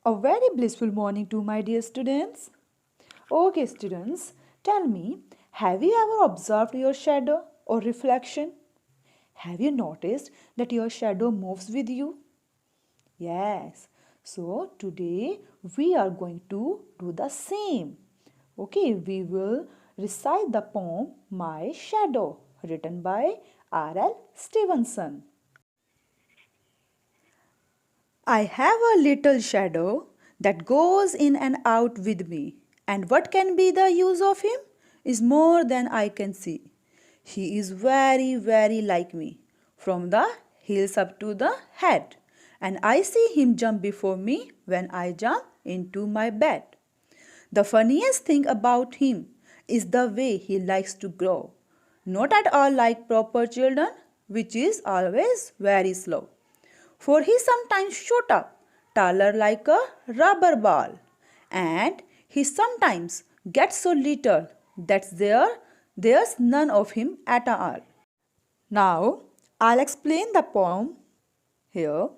A very blissful morning to my dear students. Okay, students, tell me, have you ever observed your shadow or reflection? Have you noticed that your shadow moves with you? Yes. So today we are going to do the same. Okay, we will recite the poem My Shadow, written by R.L. Stevenson. I have a little shadow that goes in and out with me, and what can be the use of him is more than I can see. He is very, very like me, from the heels up to the head, and I see him jump before me when I jump into my bed. The funniest thing about him is the way he likes to grow, not at all like proper children, which is always very slow. For he sometimes shot up taller like a rubber ball, and he sometimes gets so little that there's none of him at all. Now I'll explain the poem here.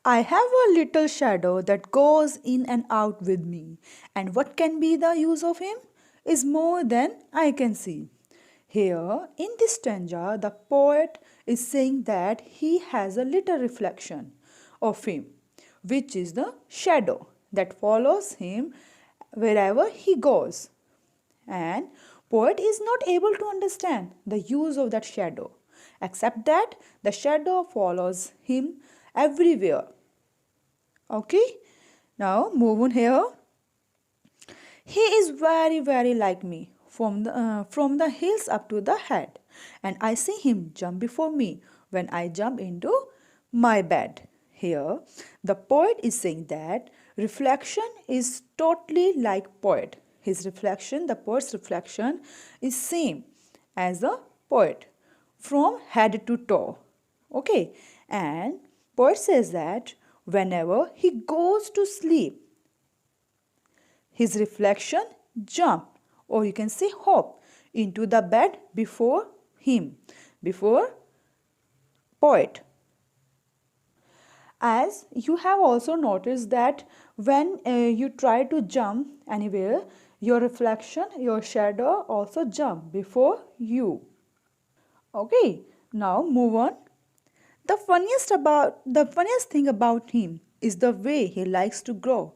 I have a little shadow that goes in and out with me, and what can be the use of him is more than I can see. Here, in this stanza, the poet is saying that he has a little reflection of him, which is the shadow that follows him wherever he goes. And poet is not able to understand the use of that shadow, except that the shadow follows him everywhere. Okay, now move on here. He is very, very like me from the heels up to the head, and I see him jump before me when I jump into my bed. Here, the poet is saying that reflection is totally like poet. His reflection, the poet's reflection, is same as the poet from head to toe. Okay, and poet says that whenever he goes to sleep, his reflection jump, or you can say hop, into the bed before him, before poet. As you have also noticed that when you try to jump anywhere, your reflection, your shadow also jump before you. Okay, now move on. The funniest thing about him is the way he likes to grow.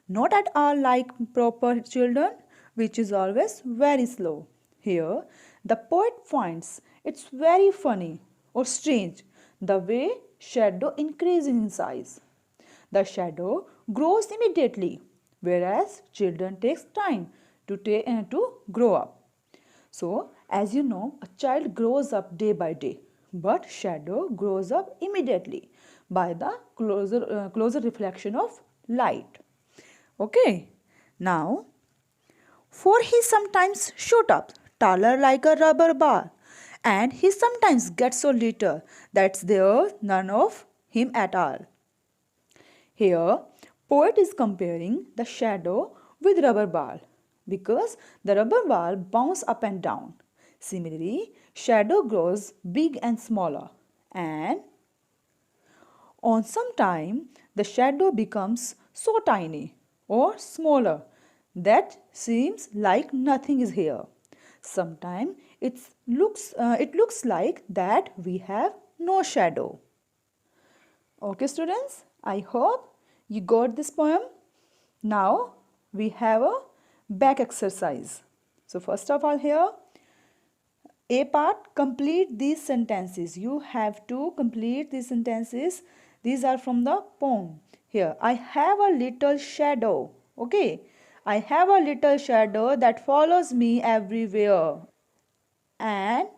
Not at all like proper children, which is always very slow. Here, the poet finds it's very funny or strange the way shadow increases in size. The shadow grows immediately, whereas children takes time to grow up. So, as you know, a child grows up day by day, but shadow grows up immediately by the closer reflection of light. Okay, now, for he sometimes shoot up taller like a rubber ball, and he sometimes gets so little that there's none of him at all. Here, poet is comparing the shadow with rubber ball because the rubber ball bounce up and down. Similarly, shadow grows big and smaller, and on some time the shadow becomes so tiny or smaller that seems like nothing is here. Sometimes it looks like that we have no shadow. Okay, students, I hope you got this poem. Now we have a back exercise. So first of all here, A part, complete these sentences. You have to complete these sentences. These are from the poem. Here, I have a little shadow. Okay, I have a little shadow that follows me everywhere. And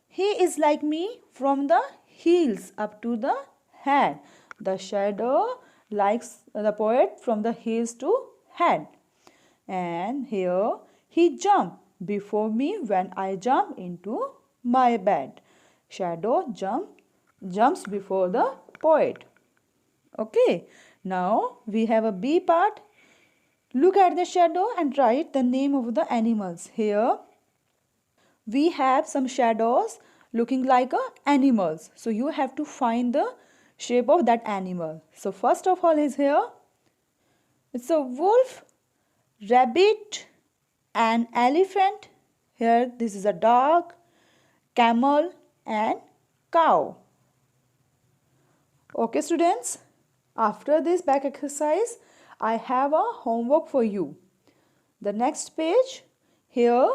he is like me from the heels up to the head. The shadow likes the poet from the heels to head. And here he jumped before me when I jump into my bed. Shadow jumps before the poet. Okay, now we have a B part. Look at the shadow and write the name of the animals. Here we have some shadows looking like animals. So you have to find the shape of that animal. So first of all is here It's a wolf, rabbit, an elephant. Here this is a dog, camel and cow. Okay students, after this back exercise, I have a homework for you. The next page, here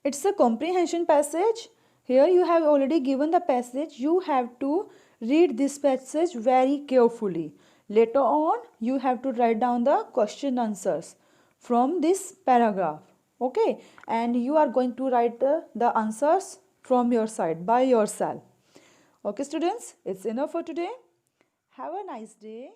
it's a comprehension passage. Here you have already given the passage. You have to read this passage very carefully. Later on, you have to write down the question answers from this paragraph. Okay, and you are going to write the answers from your side by yourself. Okay students, it's enough for today. Have a nice day.